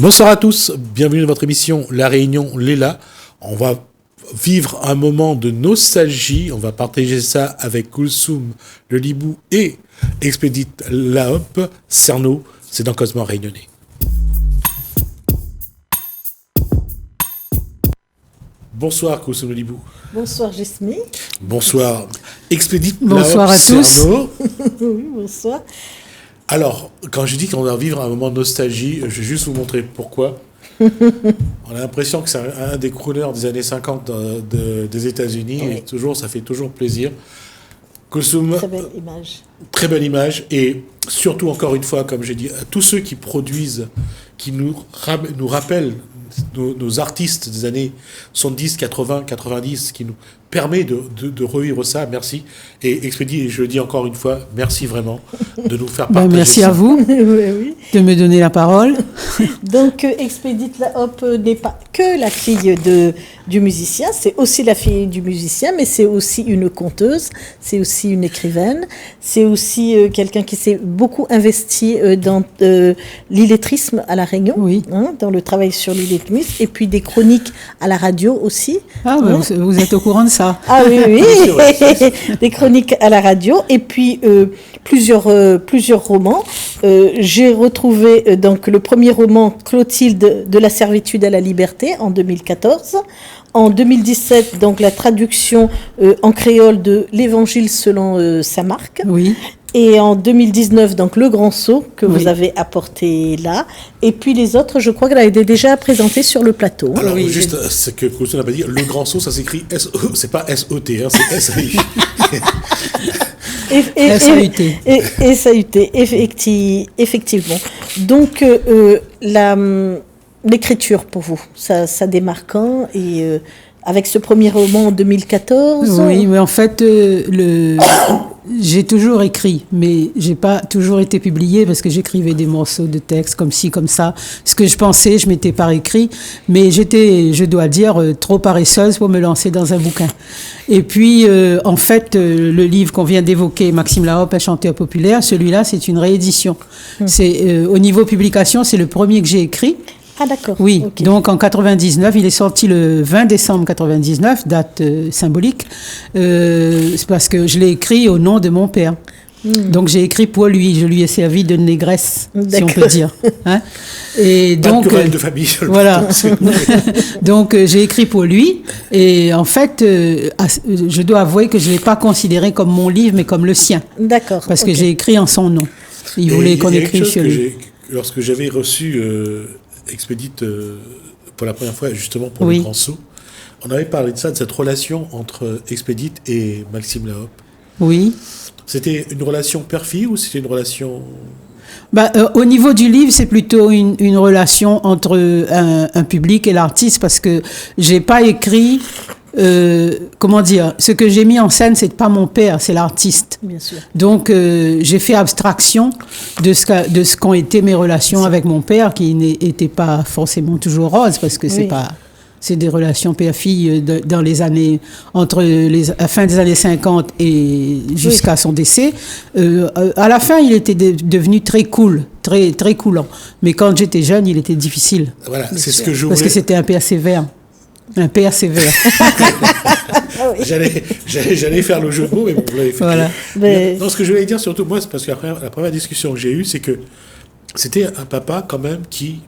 Bonsoir à tous, bienvenue dans votre émission La Réunion Léla. On va vivre un moment de nostalgie, on va partager ça avec Koulsoum Le Libou et Expédite Laop, Cerno, c'est dans Cosmo Réunionnais. Bonsoir Koulsoum Le Libou. Bonsoir Jesmi. Bonsoir Expédite Bonsoir Laop, à tous. Cerno. Oui, bonsoir. Alors, quand je dis qu'on va vivre un moment de nostalgie, je vais juste vous montrer pourquoi. On a l'impression que c'est un des crooners des années 50 des États-Unis, Oui. et toujours, ça fait toujours plaisir. Koulsoum, Très belle image. très belle image, et surtout, encore une fois, comme j'ai dit, à tous ceux qui produisent, qui nous rappellent nos artistes des années 70, 80, 90, qui nous permet de revivre ça, merci. Et Expédie, je le dis encore une fois, merci vraiment de nous faire partager Merci ça. à vous Oui. de me donner la parole. Donc, Expédite Laop n'est pas que la fille du musicien, c'est aussi la fille du musicien, mais c'est aussi une conteuse, c'est aussi une écrivaine, c'est aussi quelqu'un qui s'est beaucoup investi dans l'illettrisme à La Réunion, Oui. dans le travail sur l'illettrisme, et puis des chroniques à la radio aussi. Ah, ben, vous êtes au courant de ça. Ah oui, oui, C'est vrai. des chroniques à la radio et puis plusieurs romans. J'ai retrouvé donc le premier roman Clotilde de la servitude à la liberté en 2014. En 2017, donc la traduction en créole de l'Évangile selon saint Marc. Oui. Et en 2019, donc le grand saut que Oui. vous avez apporté là. Et puis les autres, je crois qu'elle a été déjà présentée sur le plateau. Alors, Oui, juste, ce que Koulsoum n'a pas dit, le grand saut, ça s'écrit S-O, c'est pas S-O-T, hein, c'est S-A-I. SAUT. Et SAUT, effectivement. Donc, l'écriture pour vous, ça démarre quand et avec ce premier roman en 2014 Oui, mais en fait, j'ai toujours écrit, mais j'ai pas toujours été publié parce que j'écrivais des morceaux de texte comme ci, comme ça. Ce que je pensais, je m'étais par écrit, mais j'étais, je dois dire, trop paresseuse pour me lancer dans un bouquin. Et puis, en fait, le livre qu'on vient d'évoquer, Maxime Laop, un chanteur populaire, celui-là, c'est une réédition. C'est au niveau publication, c'est le premier que j'ai écrit. Ah d'accord. Oui, Ok. donc en 99, il est sorti le 20 décembre 99, date symbolique, c'est parce que je l'ai écrit au nom de mon père. Donc j'ai écrit pour lui, je lui ai servi de négresse, si on peut D'accord. dire. Hein. Et Pas donc, de querelle de famille, je le voilà. pense. Donc j'ai écrit pour lui, et en fait, je dois avouer que je ne l'ai pas considéré comme mon livre, mais comme le sien, D'accord. parce que ok. j'ai écrit en son nom. Il Et voulait qu'on il y a quelque écrive chose chez que lui. lorsque j'avais reçu Expédite pour la première fois, justement pour Oui. le grand saut, on avait parlé de ça, de cette relation entre Expédite et Maxime Laop. Oui. C'était une relation père-fille ou c'était une relation... Au niveau du livre, c'est plutôt une relation entre un public et l'artiste parce que j'ai pas écrit, comment dire, ce que j'ai mis en scène, c'est pas mon père, c'est l'artiste. Bien sûr. Donc j'ai fait abstraction de ce qu'ont été mes relations avec mon père qui n'étaient pas forcément toujours roses parce que Oui. c'est des relations père-fille dans les années, entre la fin des années 50 et jusqu'à son décès. À la fin, il était devenu très cool, très, très coulant. Mais quand j'étais jeune, il était difficile. Voilà, c'est ce que je Parce voulais... que c'était un père sévère. Un père sévère. J'allais faire le jeu de mots, mais bon, vous l'avez fait. Voilà. Mais- Non, ce que je voulais dire surtout, moi, c'est parce que la première discussion que j'ai eue, c'est que c'était un papa quand même qui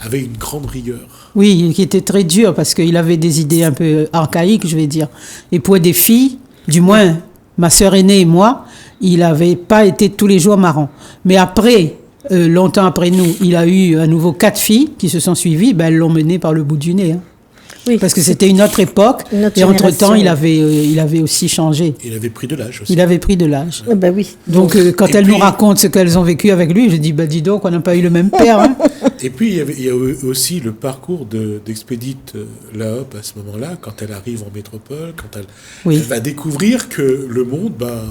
avait une grande rigueur. Oui, qui était très dur parce qu'il avait des idées un peu archaïques, je vais dire. Et pour des filles, du moins ma sœur aînée et moi, il n'avait pas été tous les jours marrant. Mais après, longtemps après nous, il a eu à nouveau 4 filles qui se sont suivies. Ben, elles l'ont mené par le bout du nez. Hein. Oui. Parce que c'était une autre époque. Une autre Et entre-temps, génération. il avait aussi changé. Il avait pris de l'âge aussi. Il avait pris de l'âge. Ah bah oui. Donc, quand Et elles puis- nous racontent ce qu'elles ont vécu avec lui, je dis, bah, dis donc, on n'a pas eu le même père. Hein. Et puis, il y a eu aussi le parcours d'Expédite Laop à ce moment-là, quand elle arrive en métropole, quand elle, Oui. elle va découvrir que le monde, ben,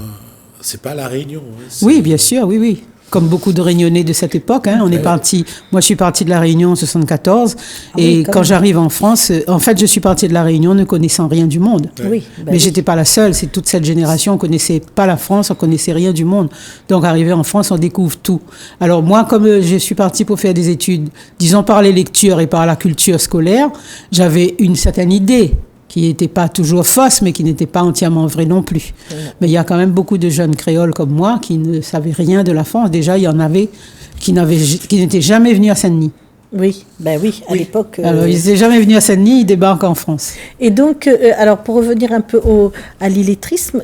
c'est pas la Réunion. Hein, Oui, bien sûr, oui, oui. comme beaucoup de Réunionnais de cette époque. Hein. Moi je suis partie de la Réunion en 74, et quand j'arrive en France, en fait je suis partie de la Réunion ne connaissant rien du monde. Oui, mais j'étais pas la seule, c'est toute cette génération, on connaissait pas la France, on connaissait rien du monde. Donc arrivé en France, on découvre tout. Alors moi, comme je suis partie pour faire des études, disons par les lectures et par la culture scolaire, j'avais une certaine idée qui n'était pas toujours fausse, mais qui n'était pas entièrement vraie non plus. Mais il y a quand même beaucoup de jeunes créoles comme moi qui ne savaient rien de la France. Déjà, il y en avait qui n'étaient jamais venus à Saint-Denis. Oui, à l'époque... Alors, ils n'étaient jamais venus à Saint-Denis, ils débarquent en France. Et donc, alors pour revenir un peu à l'illettrisme,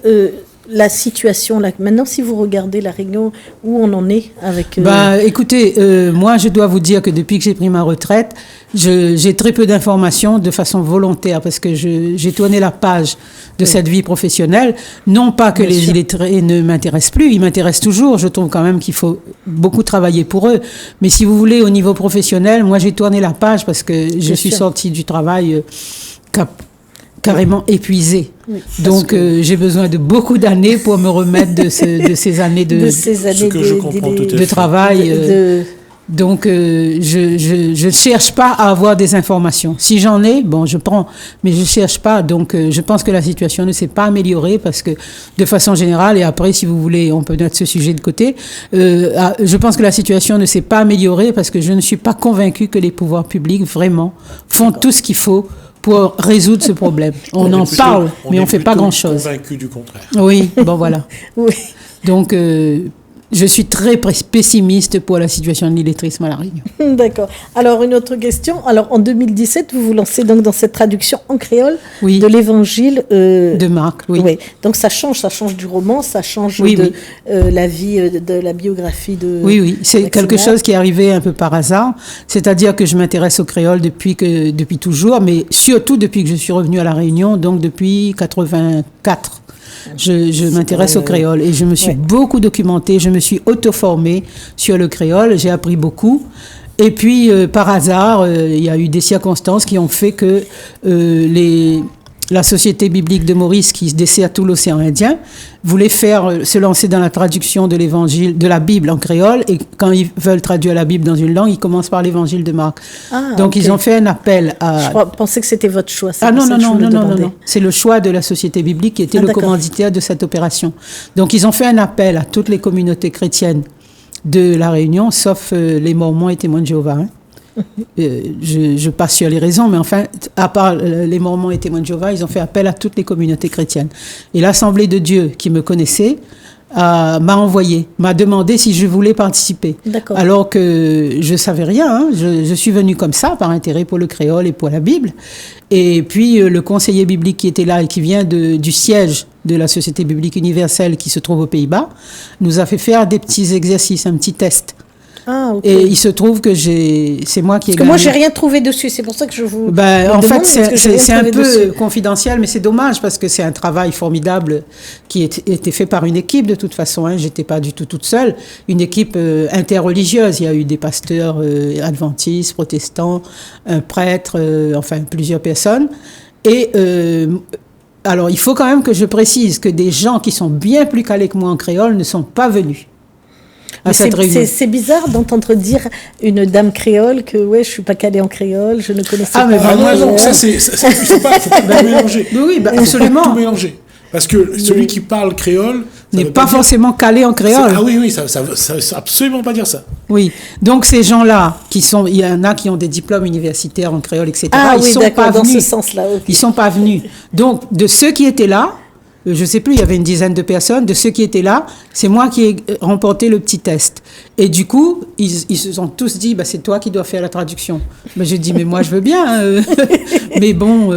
la situation là, maintenant si vous regardez la Réunion, où on en est avec... Écoutez, moi je dois vous dire que depuis que j'ai pris ma retraite, j'ai très peu d'informations de façon volontaire, parce que j'ai tourné la page de cette vie professionnelle. Non pas que les illettrés ne m'intéressent plus, ils m'intéressent toujours, je trouve quand même qu'il faut beaucoup travailler pour eux. Mais si vous voulez, au niveau professionnel, moi j'ai tourné la page parce que je suis sortie du travail carrément épuisée. Oui, donc j'ai besoin de beaucoup d'années pour me remettre de ces années de travail. Donc je ne cherche pas à avoir des informations. Si j'en ai, bon, je prends, mais je ne cherche pas. Donc je pense que la situation ne s'est pas améliorée, parce que de façon générale, et après si vous voulez on peut mettre ce sujet de côté, je pense que la situation ne s'est pas améliorée parce que je ne suis pas convaincue que les pouvoirs publics vraiment font tout ce qu'il faut pour résoudre ce problème. On en parle, mais on ne fait pas grand-chose. Convaincu du contraire. Oui, bon voilà. Oui. Donc, je suis très pessimiste pour la situation de l'illettrisme à La Réunion. D'accord. Alors, une autre question. Alors, en 2017, vous vous lancez donc dans cette traduction en créole de l'évangile de Marc. Oui. Oui. Donc, ça change du roman, ça change la vie, de la biographie de... Oui, c'est quelque chose qui est arrivé un peu par hasard. C'est-à-dire que je m'intéresse au créole depuis toujours, mais surtout depuis que je suis revenue à La Réunion, donc depuis 84. Je m'intéresse au créole et je me suis beaucoup documentée, je me suis auto-formée sur le créole, j'ai appris beaucoup. Et puis, par hasard, il y a eu des circonstances qui ont fait que la Société biblique de Maurice, qui dessert tout l'océan Indien, voulait se lancer dans la traduction de l'évangile, de la Bible en créole. Et quand ils veulent traduire la Bible dans une langue, ils commencent par l'évangile de Marc. Donc, ils ont fait un appel à... Je pensais que c'était votre choix. Non. C'est le choix de la Société biblique qui était le commanditaire de cette opération. Donc, ils ont fait un appel à toutes les communautés chrétiennes de La Réunion, sauf les Mormons et Témoins de Jéhovah. Je passe sur les raisons, mais enfin, à part les Mormons et Témoins de Jéhovah, ils ont fait appel à toutes les communautés chrétiennes. Et l'Assemblée de Dieu, qui me connaissait, m'a demandé si je voulais participer. D'accord. Alors que je savais rien, hein. Je suis venue comme ça, par intérêt pour le créole et pour la Bible. Et puis, le conseiller biblique qui était là et qui vient du siège de la Société biblique universelle qui se trouve aux Pays-Bas, nous a fait faire des petits exercices, un petit test. Et il se trouve que c'est moi qui ai gagné. Parce que moi, j'ai rien trouvé dessus, c'est pour ça que je vous en fait, c'est un peu confidentiel, mais c'est dommage parce que c'est un travail formidable qui était fait par une équipe de toute façon. Hein. J'étais pas du tout toute seule. Une équipe interreligieuse. Il y a eu des pasteurs adventistes, protestants, un prêtre, enfin plusieurs personnes. Et alors, il faut quand même que je précise que des gens qui sont bien plus calés que moi en créole ne sont pas venus. C'est bizarre d'entendre dire une dame créole que je suis pas calée en créole, je ne connaissais pas. Non, ça il faut pas mélanger. Oui, absolument. Tout mélanger. Parce que celui qui parle créole n'est pas forcément calé en créole. Ça veut absolument pas dire ça. Oui, donc ces gens-là, il y en a qui ont des diplômes universitaires en créole, etc. Ils sont pas venus. Dans ce sens-là. Okay. Ils sont pas venus. Donc, de ceux qui étaient là, je sais plus, il y avait une dizaine de personnes. De ceux qui étaient là, c'est moi qui ai remporté le petit test. Et du coup, ils se sont tous dit, c'est toi qui dois faire la traduction. J'ai dit, mais moi, je veux bien. Mais bon,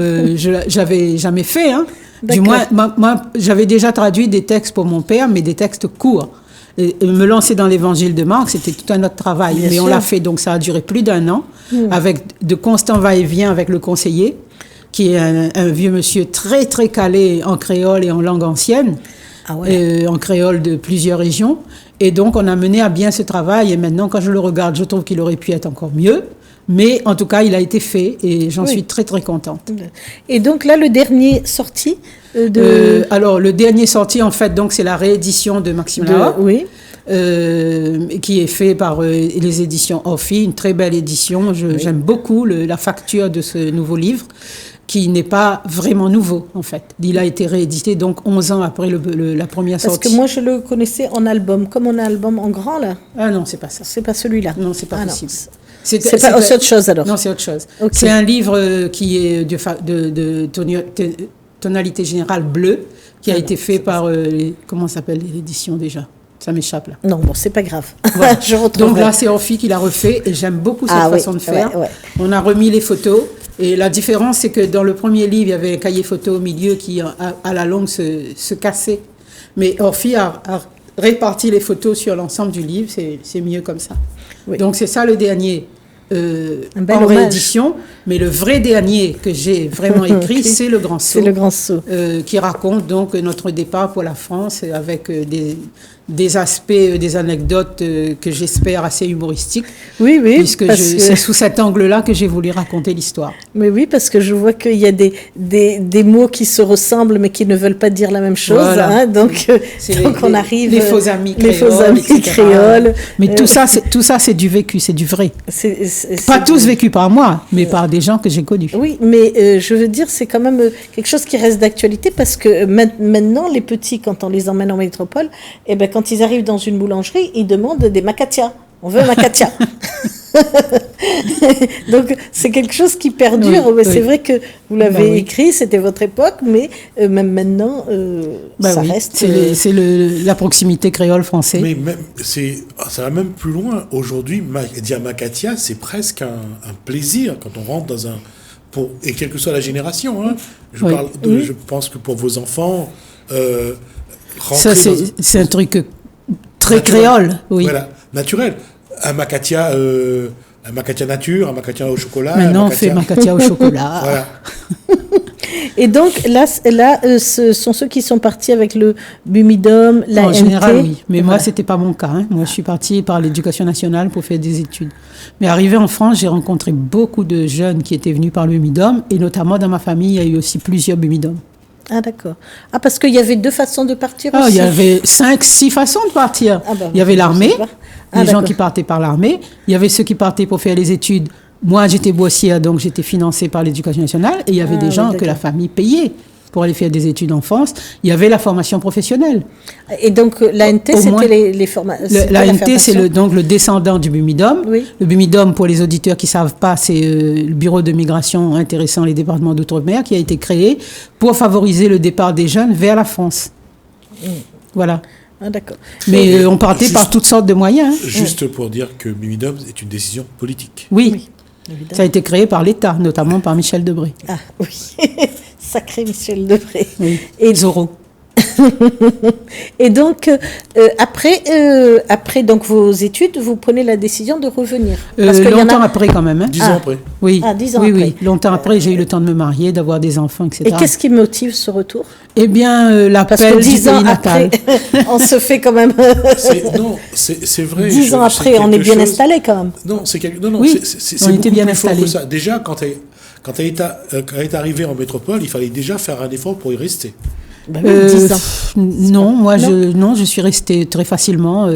j'avais jamais fait. Hein. Du moins, moi, j'avais déjà traduit des textes pour mon père, mais des textes courts. Et me lancer dans l'évangile de Marc, c'était tout un autre travail. Bien sûr. On l'a fait, donc ça a duré plus d'1 an, avec de constants va-et-vient avec le conseiller, qui est un vieux monsieur très, très calé en créole et en langue ancienne, en créole de plusieurs régions. Et donc, on a mené à bien ce travail. Et maintenant, quand je le regarde, je trouve qu'il aurait pu être encore mieux. Mais en tout cas, il a été fait et j'en suis très, très contente. Et donc là, le dernier sorti alors, le dernier sorti, en fait, donc, c'est la réédition de Maxime Lao. Oui. qui est fait par les éditions Orphy, une très belle édition. J'aime beaucoup la facture de ce nouveau livre, qui n'est pas vraiment nouveau, en fait. Il a été réédité, donc 11 ans après la première sortie. Parce que moi, je le connaissais en album, comme on a un album en grand, là. Ah non, c'est pas ça. C'est pas celui-là. Non, c'est pas possible. C'est autre chose, alors. Non, c'est autre chose. Okay. C'est un livre qui est de tonalité générale bleue, qui a été fait par... comment s'appelle l'édition déjà ? Ça m'échappe là. Non, bon, c'est pas grave. Voilà. Je retrouve. Donc là, c'est Orphy qui l'a refait et j'aime beaucoup cette façon de faire. Ouais. On a remis les photos et la différence, c'est que dans le premier livre, il y avait un cahier photo au milieu qui, à la longue, se cassait. Mais Orphy a réparti les photos sur l'ensemble du livre. C'est mieux comme ça. Oui. Donc c'est ça le dernier. En réédition, mais le vrai dernier que j'ai vraiment écrit, c'est Le Grand Saut. C'est Le Grand Saut. Qui raconte donc notre départ pour la France avec des aspects, des anecdotes que j'espère assez humoristiques. Oui, puisque c'est sous cet angle-là que j'ai voulu raconter l'histoire. Mais oui, parce que je vois qu'il y a des mots qui se ressemblent mais qui ne veulent pas dire la même chose. Voilà. Hein, donc on arrive... Les faux amis créoles. Les faux amis créoles. Mais tout ça, c'est du vécu, c'est du vrai. Pas tous vécus par moi, mais par des gens que j'ai connus. Oui, mais je veux dire, c'est quand même quelque chose qui reste d'actualité parce que maintenant, les petits, quand on les emmène en métropole, eh ben, quand ils arrivent dans une boulangerie, ils demandent des macatias. On veut un macatia. Donc, c'est quelque chose qui perdure. Oui, c'est vrai que vous l'avez écrit, c'était votre époque, mais même maintenant, ça reste... C'est la proximité créole-français. Mais même, ça va même plus loin. Aujourd'hui, dire macatia, c'est presque un plaisir quand on rentre dans un... et quelle que soit la génération. Hein. Je pense que pour vos enfants... ça, c'est un truc très naturel. Créole. Oui. Voilà, naturel. Un macatia nature, un macatia au chocolat. Maintenant, on fait macatia au chocolat. Voilà. Et donc, là, ce sont ceux qui sont partis avec le Bumidum, la NT. En général, oui. Mais moi, ce n'était pas mon cas. Hein. Moi, je suis partie par l'Éducation nationale pour faire des études. Mais arrivé en France, j'ai rencontré beaucoup de jeunes qui étaient venus par le Bumidum. Et notamment, dans ma famille, il y a eu aussi plusieurs Bumidum. Ah, d'accord. Ah, parce qu'il y avait 2 façons de partir aussi. Il y avait 5-6 façons de partir. Il y avait l'armée, les gens qui partaient par l'armée. Il y avait ceux qui partaient pour faire les études. Moi, j'étais boursière, donc j'étais financée par l'Éducation nationale. Et il y avait des gens que la famille payait pour aller faire des études en France. Il y avait la formation professionnelle. Et donc, l'ANT, c'était les formations. L'ANT, c'est donc le descendant du Bumidum. Oui. Le Bumidum, pour les auditeurs qui ne savent pas, c'est le bureau de migration intéressant les départements d'outre-mer qui a été créé pour favoriser le départ des jeunes vers la France. Voilà. Ah, d'accord. Mais on partait par toutes sortes de moyens. Hein. Juste pour dire que Bumidum est une décision politique. Oui. Ça a été créé par l'État, notamment par Michel Debré. Ah oui, sacré Michel Debré. Oui. Et Zorro. Et donc, après donc, vos études, vous prenez la décision de revenir. Parce longtemps après quand même. Hein. 10 ans après. Oui, 10 ans après. Oui. Longtemps après, j'ai eu le temps de me marier, d'avoir des enfants, etc. Et qu'est-ce qui motive ce retour ? Eh bien, l'appel du pays natal. On se fait quand même... c'est vrai. 10 ans après, on est bien installé quand même. Non, c'est on était bien installé. Déjà, quand elle est arrivée en métropole, il fallait déjà faire un effort pour y rester. 10 ans. Non, je suis restée très facilement.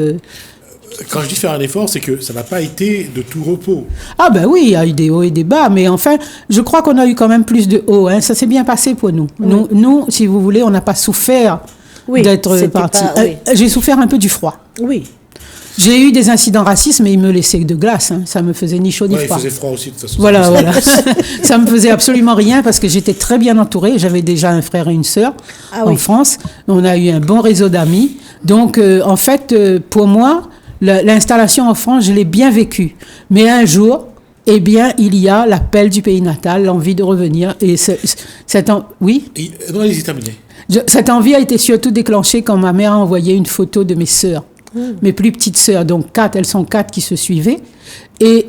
Quand je dis faire un effort, c'est que ça n'a pas été de tout repos. Ah ben oui, il y a eu des hauts et des bas, mais enfin, je crois qu'on a eu quand même plus de hauts. Hein. Ça s'est bien passé pour nous. Oui. Nous, si vous voulez, on n'a pas souffert d'être partis. J'ai souffert un peu du froid. Oui. J'ai eu des incidents racistes, mais ils me laissaient de glace. Hein. Ça me faisait ni chaud ni froid. Il faisait froid aussi, de toute façon. Voilà. Ça me faisait absolument rien parce que j'étais très bien entourée. J'avais déjà un frère et une sœur en France. On a eu un bon réseau d'amis. Donc, en fait, pour moi, l'installation en France, je l'ai bien vécue. Mais un jour, eh bien, il y a l'appel du pays natal, l'envie de revenir. Et oui. Non, allez-y, terminez. Cette envie a été surtout déclenchée quand ma mère a envoyé une photo de mes sœurs. Mes plus petites sœurs, donc 4, elles sont 4 qui se suivaient. Et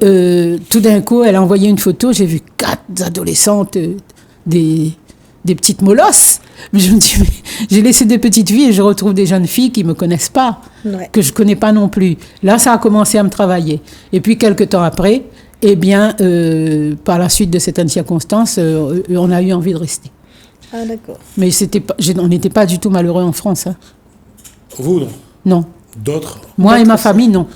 tout d'un coup, elle a envoyé une photo, j'ai vu 4 adolescentes, des petites molosses. Je me dis, j'ai laissé des petites filles et je retrouve des jeunes filles qui ne me connaissent pas, que je ne connais pas non plus. Là, ça a commencé à me travailler. Et puis, quelques temps après, eh bien, par la suite de certaines circonstances, on a eu envie de rester. Ah, d'accord. Mais on n'était pas du tout malheureux en France. Hein. Vous, non ? Non. D'autres, Moi et ma famille, non.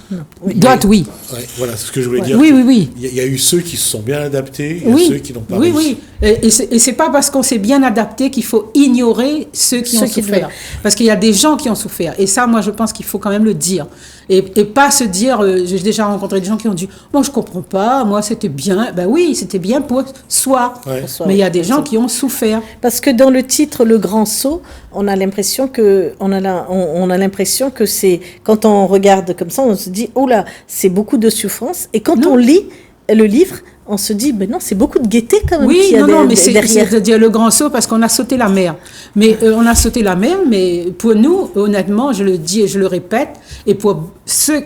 Oui. D'autres, oui. ouais, voilà, c'est ce que je voulais dire. Oui, oui, oui. Il y a eu ceux qui se sont bien adaptés, et Oui, ceux qui n'ont pas oui, réussi. oui. Et c'est pas parce qu'on s'est bien adapté qu'il faut ignorer ceux qui Ceux ont qui souffert. doivent. Parce qu'il y a des gens qui ont souffert. Et ça, moi, je pense qu'il faut quand même le dire. Et pas se dire, j'ai déjà rencontré des gens qui ont dit, moi, je comprends pas, moi, c'était bien. Ben oui, c'était bien pour soi. Ouais. Pour soi, Mais il y a oui. des gens qui ont souffert. Parce que dans le titre Le Grand Saut, on a l'impression que on a l'impression que c'est quand on regarde comme ça, on se dit oh là, c'est beaucoup de souffrance. Et quand Non. on lit le livre, on se dit ben non, c'est beaucoup de gaieté quand même Oui, qu'il y a non, mais derrière. c'est-à-dire le grand saut parce qu'on a sauté la mer. Mais on a sauté la mer, mais pour nous, honnêtement, je le dis et je le répète, et pour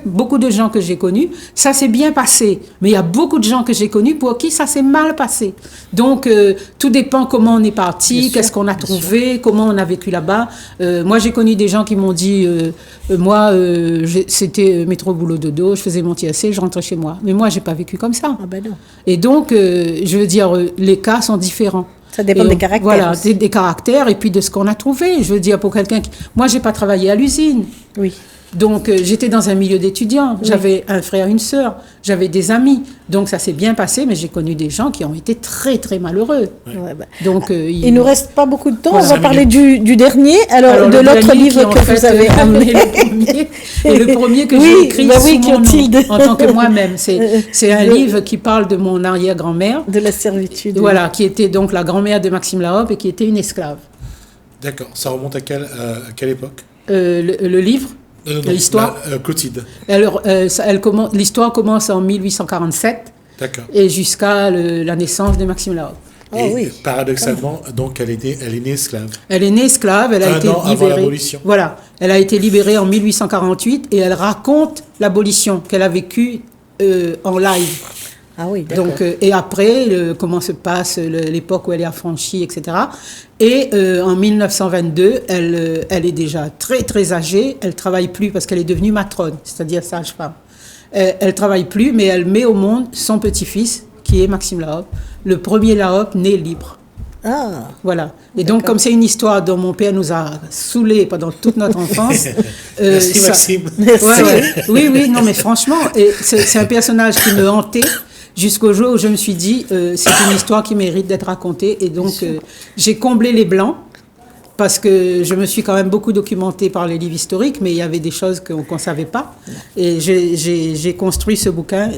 beaucoup de gens que j'ai connus, ça s'est bien passé. Mais il y a beaucoup de gens que j'ai connus pour qui ça s'est mal passé. Donc, tout dépend comment on est parti, Bien sûr, qu'est-ce qu'on a bien trouvé, comment on a vécu là-bas. Moi, j'ai connu des gens qui m'ont dit, c'était métro boulot dodo, je faisais mon TSC, je rentrais chez moi. Mais moi, j'ai pas vécu comme ça. Ah ben non. Et donc, je veux dire, les cas sont différents. Ça dépend Et des caractères Voilà, aussi. des caractères et puis de ce qu'on a trouvé. Je veux dire, pour quelqu'un qui... Moi, j'ai pas travaillé à l'usine. Oui. Donc, j'étais dans un milieu d'étudiants. J'avais un frère, une sœur. J'avais des amis. Donc, ça s'est bien passé, mais j'ai connu des gens qui ont été très, très malheureux. Ouais, ben. Donc, Il nous reste pas beaucoup de temps. Voilà. On va parler du dernier, alors de le l'autre dernier livre qui, en que fait, vous avez amené. le premier, et le premier que Oui, j'ai écrit bah oui, sous mon nom, Clotilde. en tant que moi-même. C'est un livre qui parle de mon arrière-grand-mère. De la servitude. Voilà, qui était donc la grand-mère de Maxime Lahope et qui était une esclave. D'accord. Ça remonte à quelle époque? Le livre, Non, non, non, l'histoire. Clotilde. Alors, l'histoire commence en 1847 D'accord. et jusqu'à la naissance de Maxime Lahope. Ah Et oui. paradoxalement, donc, elle est née esclave. Elle est née esclave, elle a Un été an avant libérée. l'abolition. Voilà, elle a été libérée en 1848 et elle raconte l'abolition qu'elle a vécue en live. Ah oui. Donc, et après, comment se passe l'époque où elle est affranchie, etc. Et en 1922, elle est déjà très, très âgée. Elle travaille plus parce qu'elle est devenue matrone, c'est-à-dire sage-femme. Elle travaille plus, mais elle met au monde son petit-fils, qui est Maxime Lahope, le premier Lahope né libre. Ah. Voilà. Et donc, comme c'est une histoire dont mon père nous a saoulés pendant toute notre enfance. Merci Maxime. Merci. Oui, oui, non, mais franchement, c'est un personnage qui me hantait jusqu'au jour où je me suis dit, c'est une histoire qui mérite d'être racontée. Et donc, j'ai comblé les blancs parce que je me suis quand même beaucoup documentée par les livres historiques, mais il y avait des choses qu'on ne savait pas. Et j'ai construit ce bouquin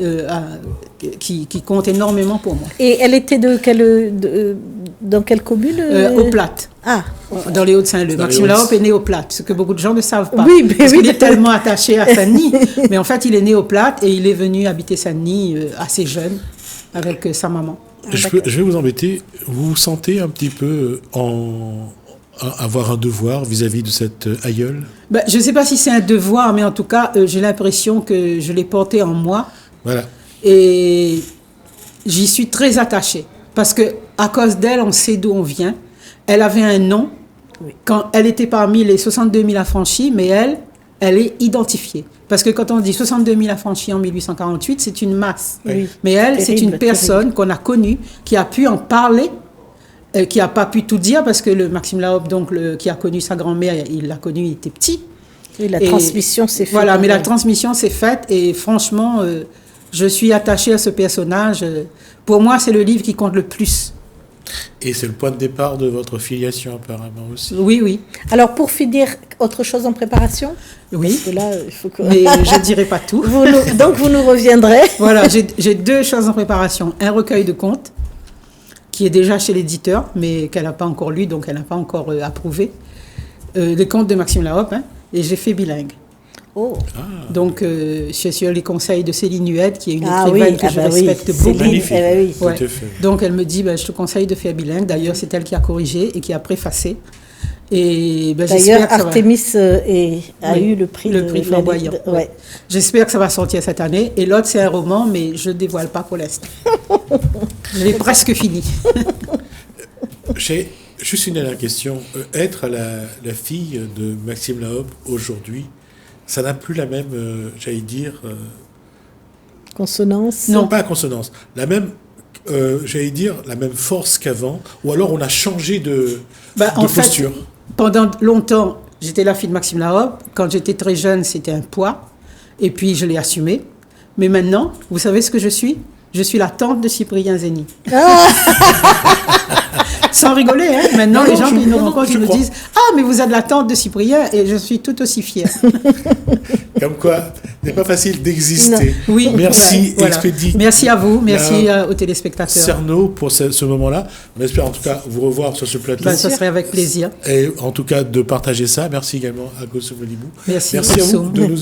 qui compte énormément pour moi. Et elle était dans quelle commune Aux Plates. Ah. Dans les Hauts-de-Saint-Leu. Dans les Maxime Lahope est né aux Plates, ce que beaucoup de gens ne savent pas. Oui, mais parce oui, qu'il est d'accord. tellement attaché à Saint-Denis. Mais en fait, il est né aux Plates et il est venu habiter Saint-Denis assez jeune avec sa maman. Je vais vous embêter. Vous vous sentez un petit peu avoir un devoir vis-à-vis de cette aïeule? Je ne sais pas si c'est un devoir, mais en tout cas, j'ai l'impression que je l'ai porté en moi. Voilà. Et j'y suis très attachée. Parce que à cause d'elle, on sait d'où on vient. Elle avait un nom. Quand elle était parmi les 62 000 affranchis, mais elle est identifiée. Parce que quand on dit 62 000 affranchis en 1848, c'est une masse. Oui. Mais elle, c'est Terrible, une personne qu'on a connue, qui a pu en parler, qui n'a pas pu tout dire, parce que le Maxime Lahope, donc, qui a connu sa grand-mère, il l'a connu, il était petit. Oui, la Et transmission s'est faite. Voilà, mais la transmission s'est faite, et franchement, je suis attachée à ce personnage. Pour moi, c'est le livre qui compte le plus. Et c'est le point de départ de votre filiation, apparemment, aussi. Oui, oui. Alors, pour finir, autre chose en préparation? Oui, Parce que là, il faut que... mais je ne dirai pas tout. Donc, vous nous reviendrez. Voilà, j'ai deux choses en préparation. Un recueil de contes, qui est déjà chez l'éditeur, mais qu'elle n'a pas encore lu, donc elle n'a pas encore approuvé. Les contes de Maxime Lahope, et j'ai fait bilingue. Oh. Donc, je suis sur les conseils de Céline Huette, qui est une Ah écrivaine oui, que je respecte Céline, beaucoup. Magnifique. oui. Tout Ouais. à fait. Donc, elle me dit, je te conseille de faire bilingue. D'ailleurs, c'est elle qui a corrigé et qui a préfacé. Et D'ailleurs, j'espère que ça va- Artemis a Oui, eu le prix le prix flamboyant. Ouais. J'espère que ça va sortir cette année. Et l'autre, c'est un roman, mais je ne dévoile pas pour l'instant. Je l'ai presque fini. J'ai juste une dernière question. Être la fille de Maxime Lahope aujourd'hui, ça n'a plus la même, j'allais dire, Consonance. Non. pas consonance, la même, j'allais dire, la même force qu'avant, ou alors on a changé de En fait, posture. pendant longtemps, J'étais la fille de Maxime Larobe. Quand j'étais très jeune, c'était un poids. Et puis, je l'ai assumé. Mais maintenant, vous savez ce que je suis ? Je suis la tante de Cyprien Zeni. Sans rigoler, hein. Maintenant, les gens qui nous rencontrent, ils me disent « Ah, mais vous êtes la tante de Cyprien » et je suis tout aussi fière. Comme quoi, ce n'est pas facile d'exister. Oui, merci, voilà. Expédie. Merci à vous, merci aux téléspectateurs. Cerno, pour ce moment-là. On espère en tout cas vous revoir sur ce plateau. Ça serait avec plaisir. Et en tout cas de partager ça. Merci également à Gossou Melibou. Merci à vous de nous.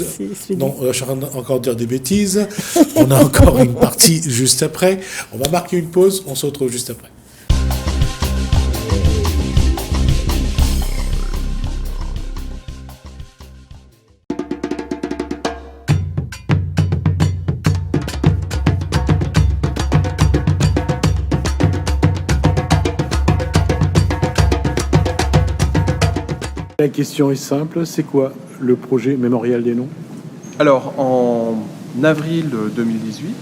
Non, je suis encore dire des bêtises. On a encore une partie juste après. On va marquer une pause. On se retrouve juste après. La question est simple, c'est quoi le projet Mémorial des Noms ? Alors, en avril 2018,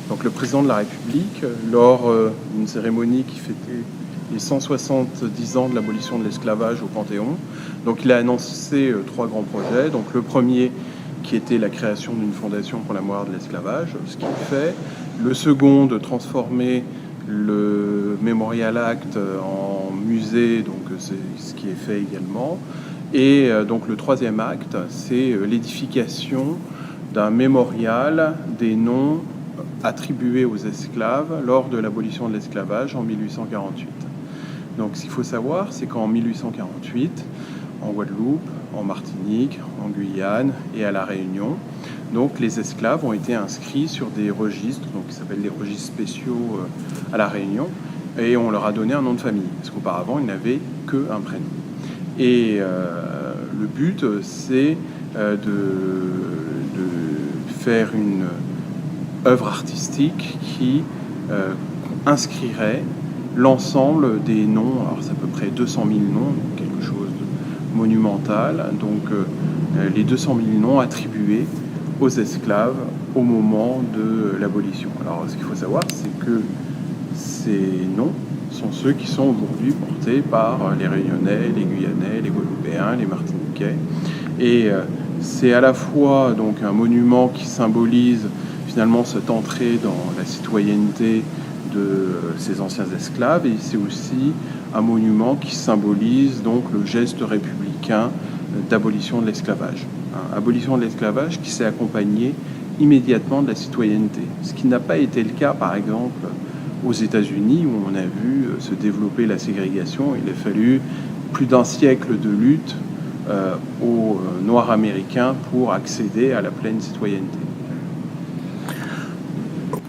donc le président de la République, lors d'une cérémonie qui fêtait les 170 ans de l'abolition de l'esclavage au Panthéon, donc il a annoncé 3 grands projets. Donc le premier qui était la création d'une fondation pour la mémoire de l'esclavage, ce qu'il fait. Le second, de transformer le Memorial Act en musée, donc c'est ce qui est fait également. Et donc le troisième acte, c'est l'édification d'un mémorial des noms attribués aux esclaves lors de l'abolition de l'esclavage en 1848. Donc ce qu'il faut savoir, c'est qu'en 1848, en Guadeloupe, en Martinique, en Guyane et à La Réunion, donc les esclaves ont été inscrits sur des registres, donc qui s'appellent les registres spéciaux à La Réunion, et on leur a donné un nom de famille, parce qu'auparavant ils n'avaient qu'un prénom. Et le but, c'est de faire une œuvre artistique qui inscrirait l'ensemble des noms, alors c'est à peu près 200 000 noms, quelque chose de monumental, donc les 200 000 noms attribués aux esclaves au moment de l'abolition. Alors ce qu'il faut savoir, c'est que ces noms sont ceux qui sont aujourd'hui portés par les Réunionnais, les Guyanais, les Guadeloupéens, les Martiniquais. Et c'est à la fois donc un monument qui symbolise finalement cette entrée dans la citoyenneté de ces anciens esclaves, et c'est aussi un monument qui symbolise donc le geste républicain d'abolition de l'esclavage. Abolition de l'esclavage qui s'est accompagnée immédiatement de la citoyenneté, ce qui n'a pas été le cas par exemple aux États-Unis, où on a vu se développer la ségrégation. Il a fallu plus d'un siècle de lutte aux Noirs américains pour accéder à la pleine citoyenneté.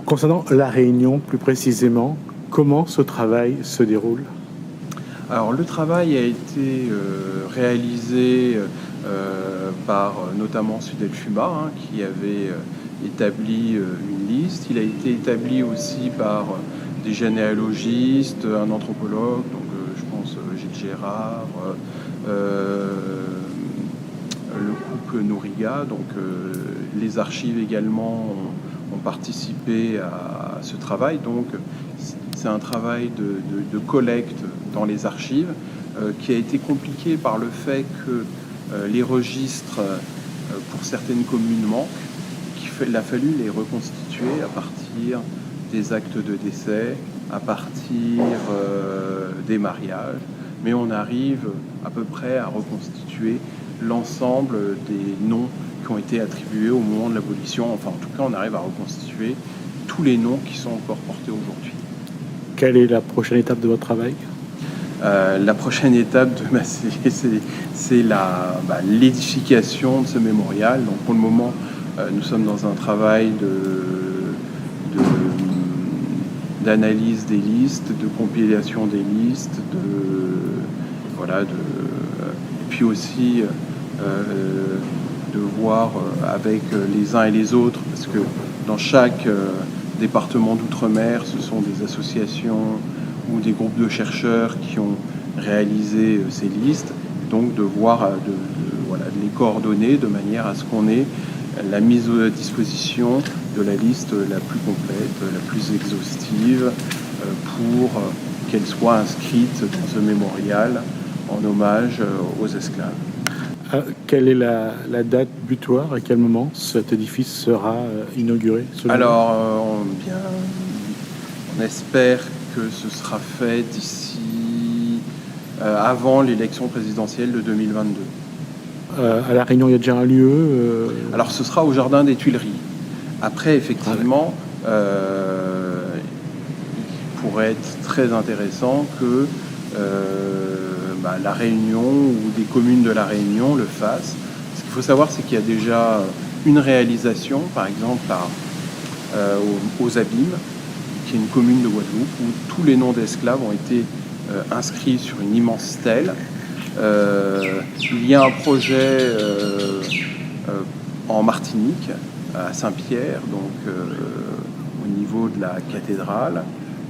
Concernant La Réunion, plus précisément, comment ce travail se déroule ? Alors, le travail a été réalisé par notamment Sudel Fuma, qui avait établi une liste. Il a été établi aussi par des généalogistes, un anthropologue, donc je pense Gilles Gérard, le couple Nouriga, donc les archives également ont participé à ce travail. Donc c'est un travail de collecte dans les archives qui a été compliqué par le fait que les registres pour certaines communes manquent, qu'il a fallu les reconstituer à partir des actes de décès, à partir des mariages, mais on arrive à peu près à reconstituer l'ensemble des noms qui ont été attribués au moment de l'abolition. Enfin, en tout cas, on arrive à reconstituer tous les noms qui sont encore portés aujourd'hui. Quelle est la prochaine étape de votre travail ? La prochaine étape, c'est l'édification de ce mémorial. Donc, pour le moment, nous sommes dans un travail d'analyse des listes, de compilation des listes, et puis aussi de voir avec les uns et les autres, parce que dans chaque département d'outre-mer, ce sont des associations ou des groupes de chercheurs qui ont réalisé ces listes, donc de voir, de les coordonner de manière à ce qu'on ait la mise à disposition de la liste la plus complète, la plus exhaustive, pour qu'elle soit inscrite dans ce mémorial en hommage aux esclaves. Quelle est la date butoir? À quel moment cet édifice sera inauguré? Alors, on espère que ce sera fait d'ici avant l'élection présidentielle de 2022. À La Réunion, il y a déjà un lieu Alors, ce sera au Jardin des Tuileries. Après, effectivement, il pourrait être très intéressant que La Réunion ou des communes de La Réunion le fassent. Ce qu'il faut savoir, c'est qu'il y a déjà une réalisation, par exemple aux Abîmes, qui est une commune de Guadeloupe, où tous les noms d'esclaves ont été inscrits sur une immense stèle. Il y a un projet en Martinique, à Saint-Pierre, donc au niveau de la cathédrale.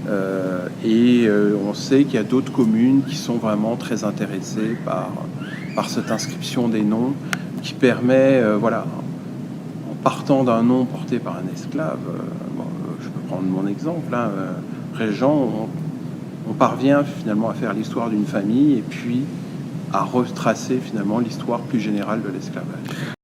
On sait qu'il y a d'autres communes qui sont vraiment très intéressées par cette inscription des noms qui permet, en partant d'un nom porté par un esclave, je peux prendre mon exemple, Régent, on parvient finalement à faire l'histoire d'une famille et puis à retracer finalement l'histoire plus générale de l'esclavage.